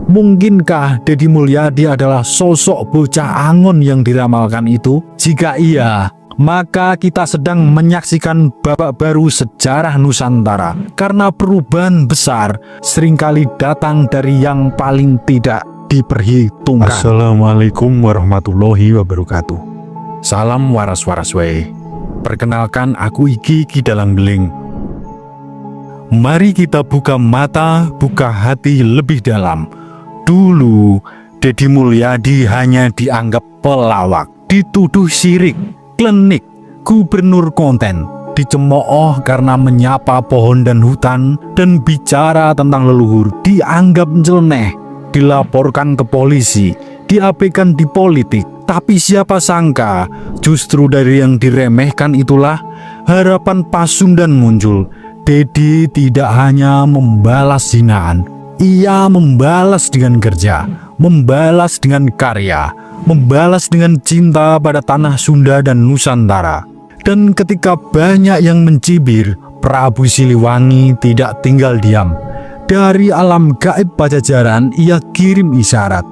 Mungkinkah Deddy Mulyadi adalah sosok bocah angon yang diramalkan itu? Jika iya, maka kita sedang menyaksikan babak baru sejarah Nusantara. Karena perubahan besar seringkali datang dari yang paling tidak diperhitungkan. Assalamualaikum warahmatullahi wabarakatuh. Salam waras-waras wae. Perkenalkan, aku Iki Dalang Beling. Mari kita buka mata, buka hati lebih dalam. Dulu, Deddy Mulyadi hanya dianggap pelawak, dituduh syirik, klinik, gubernur konten, dicemooh karena menyapa pohon dan hutan, dan bicara tentang leluhur dianggap nyeleneh, dilaporkan ke polisi, diabaikan di politik. Tapi siapa sangka, justru dari yang diremehkan itulah harapan Pasundan muncul. Deddy tidak hanya membalas hinaan, ia membalas dengan kerja, membalas dengan karya, membalas dengan cinta pada tanah Sunda dan Nusantara. Dan ketika banyak yang mencibir, Prabu Siliwangi tidak tinggal diam. Dari alam gaib Pajajaran, ia kirim isyarat.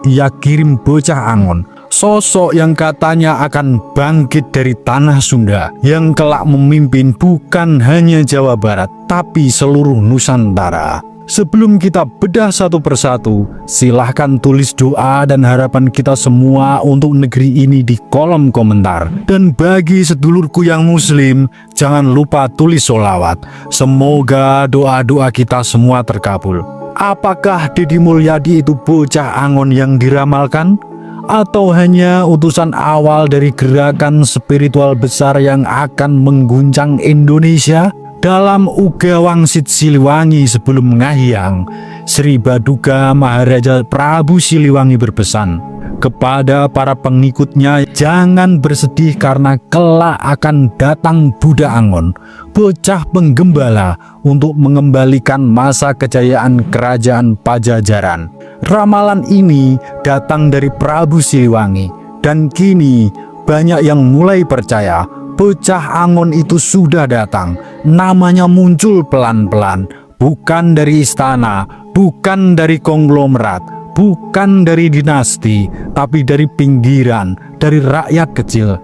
Ia kirim bocah angon, sosok yang katanya akan bangkit dari tanah Sunda, yang kelak memimpin bukan hanya Jawa Barat, tapi seluruh Nusantara. Sebelum kita bedah satu persatu, silahkan tulis doa dan harapan kita semua untuk negeri ini di kolom komentar. Dan bagi sedulurku yang muslim, jangan lupa tulis sholawat. Semoga doa-doa kita semua terkabul. Apakah Deddy Mulyadi itu bocah angon yang diramalkan? Atau hanya utusan awal dari gerakan spiritual besar yang akan mengguncang Indonesia? Dalam Uga Wangsit Siliwangi sebelum Ngahyang, Sri Baduga Maharaja Prabu Siliwangi berpesan kepada para pengikutnya, jangan bersedih karena kelak akan datang Buddha Angon, bocah penggembala untuk mengembalikan masa kejayaan kerajaan Pajajaran. Ramalan ini datang dari Prabu Siliwangi, dan kini banyak yang mulai percaya bocah angon itu sudah datang. Namanya muncul pelan-pelan, bukan dari istana, bukan dari konglomerat, bukan dari dinasti, tapi dari pinggiran, dari rakyat kecil.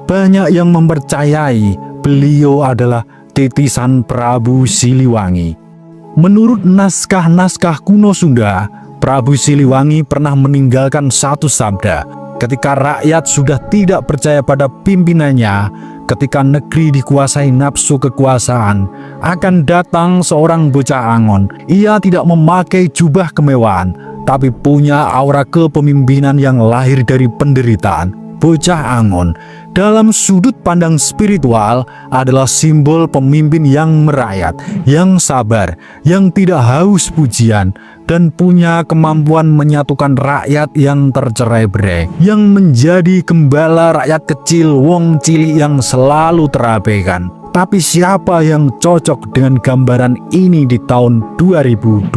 Banyak yang mempercayai beliau adalah titisan Prabu Siliwangi. Menurut naskah-naskah kuno Sunda, Prabu Siliwangi pernah meninggalkan satu sabda. Ketika rakyat sudah tidak percaya pada pimpinannya, ketika negeri dikuasai nafsu kekuasaan, akan datang seorang bocah angon. Ia tidak memakai jubah kemewahan, tapi punya aura kepemimpinan yang lahir dari penderitaan. Bocah angon dalam sudut pandang spiritual adalah simbol pemimpin yang merayat, yang sabar, yang tidak haus pujian, dan punya kemampuan menyatukan rakyat yang tercerai-berai, yang menjadi gembala rakyat kecil wong cilik yang selalu terabaikan. Tapi siapa yang cocok dengan gambaran ini di tahun 2025?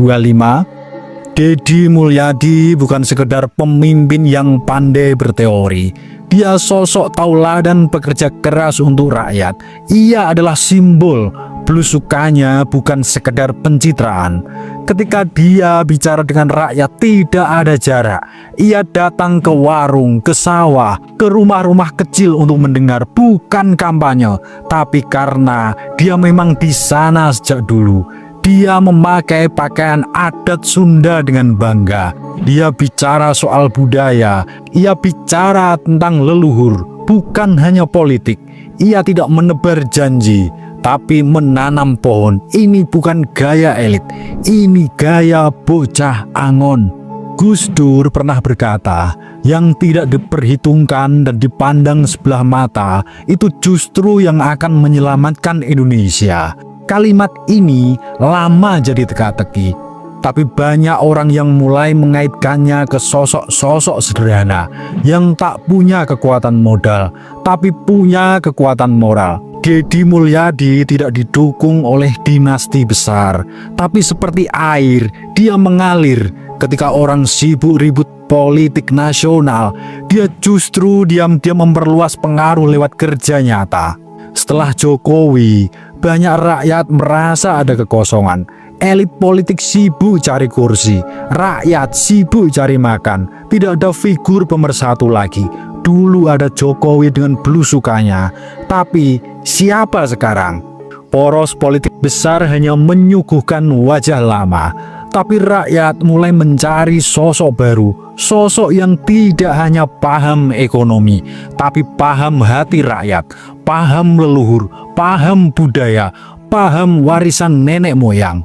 Deddy Mulyadi bukan sekedar pemimpin yang pandai berteori. Dia sosok tauladan pekerja keras untuk rakyat. Ia adalah simbol belusukannya bukan sekedar pencitraan. Ketika dia bicara dengan rakyat tidak ada jarak. Ia datang ke warung, ke sawah, ke rumah-rumah kecil untuk mendengar, bukan kampanye, tapi karena dia memang di sana sejak dulu. Dia memakai pakaian adat Sunda dengan bangga. Dia bicara soal budaya. Ia bicara tentang leluhur, bukan hanya politik. Ia tidak menebar janji, tapi menanam pohon. Ini bukan gaya elit, ini gaya bocah angon. Gus Dur pernah berkata, yang tidak diperhitungkan dan dipandang sebelah mata, itu justru yang akan menyelamatkan Indonesia. Kalimat ini lama jadi teka-teki, tapi banyak orang yang mulai mengaitkannya ke sosok-sosok sederhana yang tak punya kekuatan modal, tapi punya kekuatan moral. Deddy Mulyadi tidak didukung oleh dinasti besar, tapi seperti air, dia mengalir. Ketika orang sibuk ribut politik nasional, dia justru diam-diam memperluas pengaruh lewat kerja nyata. Setelah Jokowi, banyak rakyat merasa ada kekosongan. Elit politik sibuk cari kursi, rakyat sibuk cari makan. Tidak ada figur pemersatu lagi. Dulu ada Jokowi dengan belusukannya, tapi siapa sekarang? Poros politik besar hanya menyuguhkan wajah lama, tapi rakyat mulai mencari sosok baru, sosok yang tidak hanya paham ekonomi, tapi paham hati rakyat, paham leluhur, paham budaya, paham warisan nenek moyang.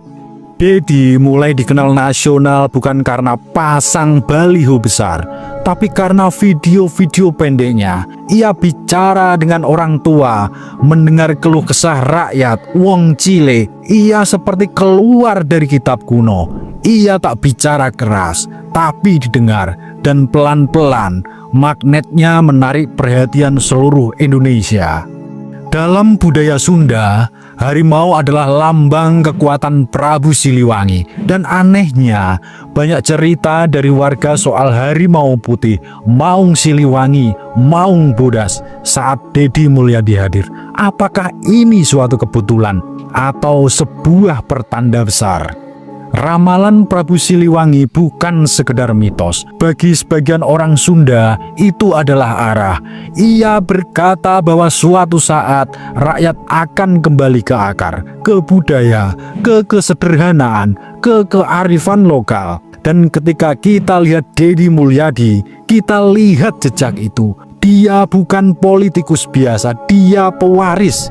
Dedi mulai dikenal nasional bukan karena pasang baliho besar, tapi karena video-video pendeknya. Ia bicara dengan orang tua, mendengar keluh kesah rakyat, wong cile. Ia seperti keluar dari kitab kuno. Ia tak bicara keras, tapi didengar, dan pelan-pelan magnetnya menarik perhatian seluruh Indonesia. Dalam budaya Sunda, harimau adalah lambang kekuatan Prabu Siliwangi. Dan anehnya, banyak cerita dari warga soal harimau putih, Maung Siliwangi, Maung Bodas saat Deddy Mulyadi hadir. Apakah ini suatu kebetulan atau sebuah pertanda besar? Ramalan Prabu Siliwangi bukan sekedar mitos. Bagi sebagian orang Sunda, itu adalah arah. Ia berkata bahwa suatu saat rakyat akan kembali ke akar, ke budaya, ke kesederhanaan, ke kearifan lokal. Dan ketika kita lihat Deddy Mulyadi, kita lihat jejak itu. Dia bukan politikus biasa, dia pewaris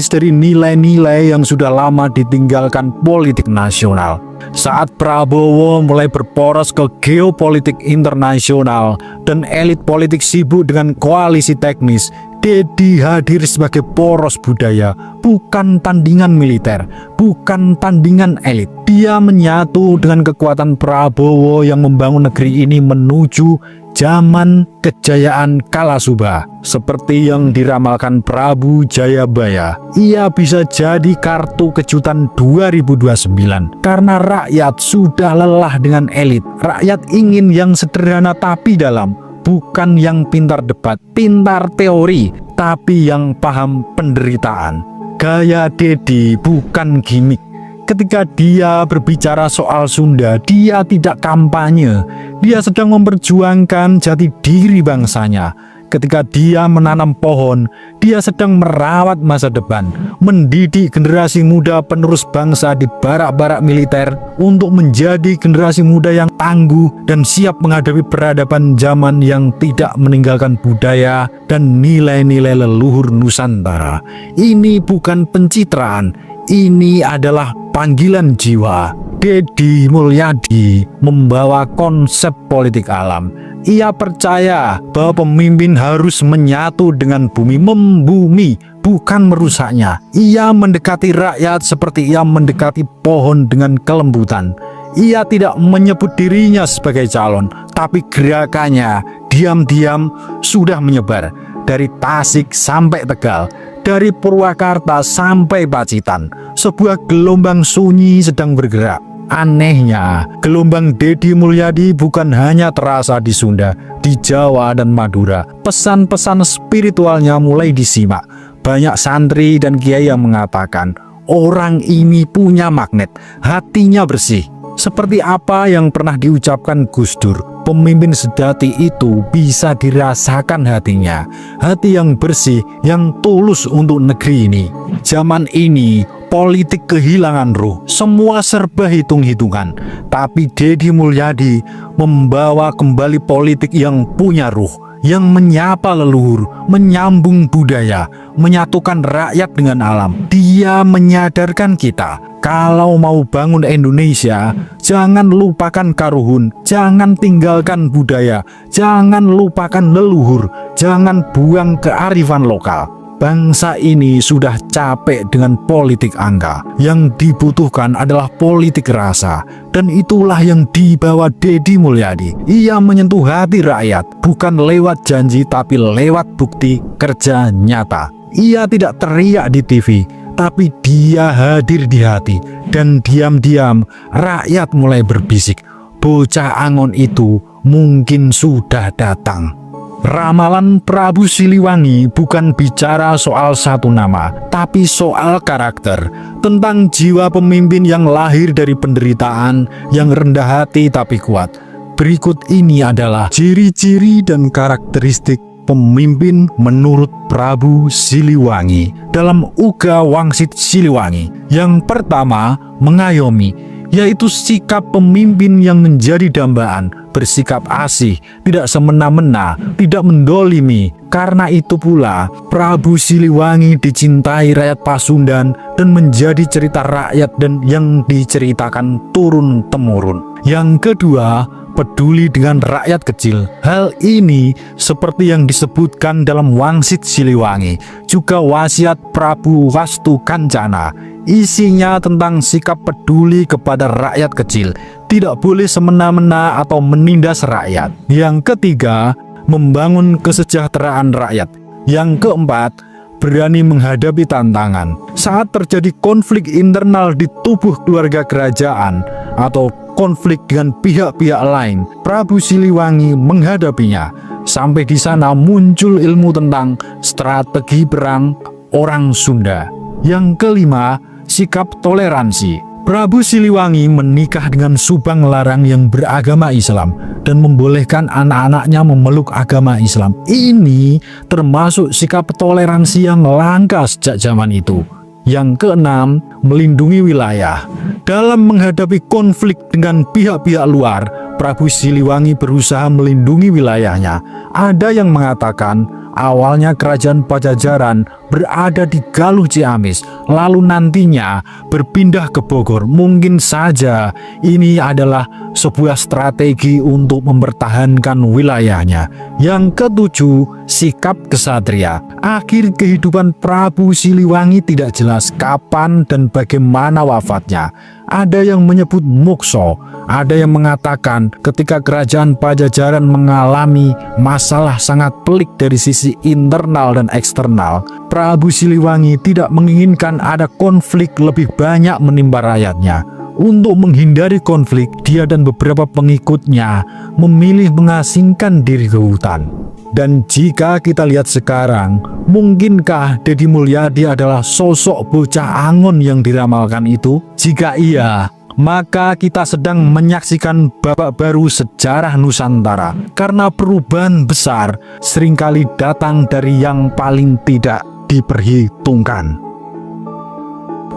dari nilai-nilai yang sudah lama ditinggalkan politik nasional. Saat Prabowo mulai berporos ke geopolitik internasional dan elit politik sibuk dengan koalisi teknis, Deddy hadir sebagai poros budaya, bukan tandingan militer, bukan tandingan elit. Dia menyatu dengan kekuatan Prabowo yang membangun negeri ini menuju zaman kejayaan Kalasuba. Seperti yang diramalkan Prabu Jayabaya, ia bisa jadi kartu kejutan 2029 karena rakyat sudah lelah dengan elit. Rakyat ingin yang sederhana tapi dalam, bukan yang pintar debat, pintar teori, tapi yang paham penderitaan. Gaya Deddy bukan gimmick. Ketika dia berbicara soal Sunda, dia tidak kampanye. Dia sedang memperjuangkan jati diri bangsanya. Ketika dia menanam pohon, dia sedang merawat masa depan, mendidik generasi muda penerus bangsa di barak-barak militer untuk menjadi generasi muda yang tangguh dan siap menghadapi peradaban zaman yang tidak meninggalkan budaya dan nilai-nilai leluhur Nusantara. Ini bukan pencitraan, ini adalah panggilan jiwa. Deddy Mulyadi membawa konsep politik alam. Ia percaya bahwa pemimpin harus menyatu dengan bumi, membumi, bukan merusaknya. Ia mendekati rakyat seperti ia mendekati pohon dengan kelembutan. Ia tidak menyebut dirinya sebagai calon, tapi gerakannya diam-diam sudah menyebar dari Tasik sampai Tegal, dari Purwakarta sampai Pacitan. Sebuah gelombang sunyi sedang bergerak. Anehnya, gelombang Deddy Mulyadi bukan hanya terasa di Sunda, di Jawa dan Madura. Pesan-pesan spiritualnya mulai disimak. Banyak santri dan kiai yang mengatakan, orang ini punya magnet, hatinya bersih. Seperti apa yang pernah diucapkan Gus Dur, pemimpin sejati itu bisa dirasakan hatinya. Hati yang bersih, yang tulus untuk negeri ini. Zaman ini, politik kehilangan ruh, semua serba hitung-hitungan. Tapi Deddy Mulyadi membawa kembali politik yang punya ruh, yang menyapa leluhur, menyambung budaya, menyatukan rakyat dengan alam. Dia menyadarkan kita, kalau mau bangun Indonesia, jangan lupakan karuhun, jangan tinggalkan budaya, jangan lupakan leluhur, jangan buang kearifan lokal. Bangsa ini sudah capek dengan politik angka. Yang dibutuhkan adalah politik rasa. Dan itulah yang dibawa Deddy Mulyadi. Ia menyentuh hati rakyat, bukan lewat janji tapi lewat bukti kerja nyata. Ia tidak teriak di TV, tapi dia hadir di hati. Dan diam-diam rakyat mulai berbisik, bocah Angon itu mungkin sudah datang. Ramalan Prabu Siliwangi bukan bicara soal satu nama, tapi soal karakter, tentang jiwa pemimpin yang lahir dari penderitaan, yang rendah hati tapi kuat. Berikut ini adalah ciri-ciri dan karakteristik pemimpin menurut Prabu Siliwangi dalam Uga Wangsit Siliwangi. Yang pertama, mengayomi, yaitu sikap pemimpin yang menjadi dambaan, bersikap asih, tidak semena-mena, tidak mendolimi. Karena itu pula Prabu Siliwangi dicintai rakyat Pasundan dan menjadi cerita rakyat dan yang diceritakan turun-temurun. Yang kedua, peduli dengan rakyat kecil. Hal ini seperti yang disebutkan dalam Wangsit Siliwangi, juga wasiat Prabu Wastu Kancana. Isinya tentang sikap peduli kepada rakyat kecil, tidak boleh semena-mena atau menindas rakyat. Yang ketiga, membangun kesejahteraan rakyat. Yang keempat, berani menghadapi tantangan. Saat terjadi konflik internal di tubuh keluarga kerajaan atau konflik dengan pihak-pihak lain, Prabu Siliwangi menghadapinya. Sampai di sana muncul ilmu tentang strategi perang orang Sunda. Yang kelima, sikap toleransi. Prabu Siliwangi menikah dengan Subang Larang yang beragama Islam dan membolehkan anak-anaknya memeluk agama Islam. Ini termasuk sikap toleransi yang langka sejak zaman itu. Yang keenam, melindungi wilayah. Dalam menghadapi konflik dengan pihak-pihak luar, Prabu Siliwangi berusaha melindungi wilayahnya. Ada yang mengatakan awalnya kerajaan Pajajaran berada di Galuh Ciamis, lalu nantinya berpindah ke Bogor. Mungkin saja ini adalah sebuah strategi untuk mempertahankan wilayahnya. Yang ketujuh, sikap kesatria. Akhir kehidupan Prabu Siliwangi tidak jelas kapan dan bagaimana wafatnya. Ada yang menyebut mokso, ada yang mengatakan ketika kerajaan Pajajaran mengalami masalah sangat pelik dari sisi internal dan eksternal, Prabu Siliwangi tidak menginginkan ada konflik lebih banyak menimpa rakyatnya. Untuk menghindari konflik, dia dan beberapa pengikutnya memilih mengasingkan diri ke hutan. Dan jika kita lihat sekarang, mungkinkah Deddy Mulyadi adalah sosok bocah angon yang diramalkan itu? Jika iya, maka kita sedang menyaksikan babak baru sejarah Nusantara. Karena perubahan besar seringkali datang dari yang paling tidak diperhitungkan.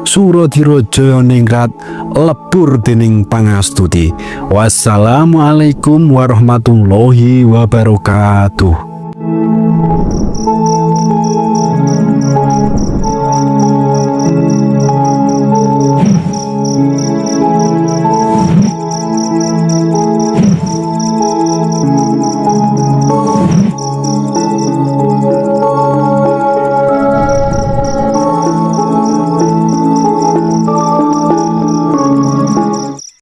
Suradira Jayaningrat lebur dening pangastuti. Wassalamualaikum warahmatullahi wabarakatuh.